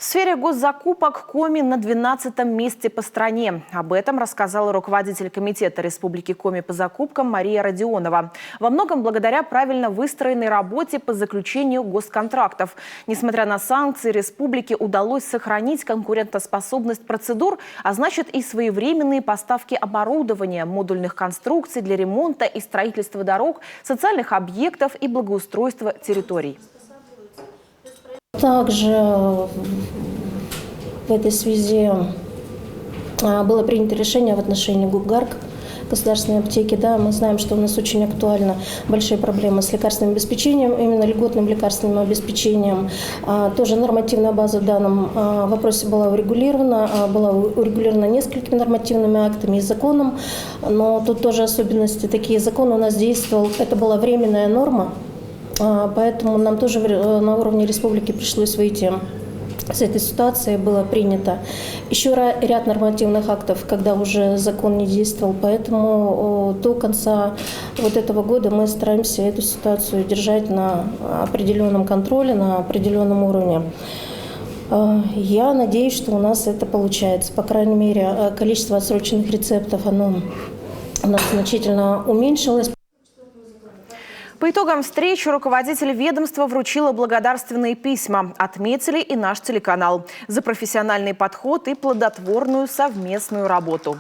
В сфере госзакупок Коми на 12-м месте по стране. Об этом рассказала руководитель Комитета Республики Коми по закупкам Мария Родионова. Во многом благодаря правильно выстроенной работе по заключению госконтрактов. Несмотря на санкции, республике удалось сохранить конкурентоспособность процедур, а значит и своевременные поставки оборудования, модульных конструкций для ремонта и строительства дорог, социальных объектов и благоустройства территорий. Также в этой связи было принято решение в отношении ГУПГАРК, государственной аптеки. Да, мы знаем, что у нас очень актуальны большие проблемы с лекарственным обеспечением, именно льготным лекарственным обеспечением. Тоже нормативная база в данном вопросе была урегулирована несколькими нормативными актами и законом, но тут тоже особенности такие. Закон у нас действовал, это была временная норма. Поэтому нам тоже на уровне республики пришлось выйти с этой ситуации. Было принято еще ряд нормативных актов, когда уже закон не действовал. Поэтому до конца вот этого года мы стараемся эту ситуацию держать на определенном контроле, на определенном уровне. Я надеюсь, что у нас это получается. По крайней мере, количество отсроченных рецептов оно у нас значительно уменьшилось. По итогам встречи руководитель ведомства вручила благодарственные письма. Отметили и наш телеканал за профессиональный подход и плодотворную совместную работу.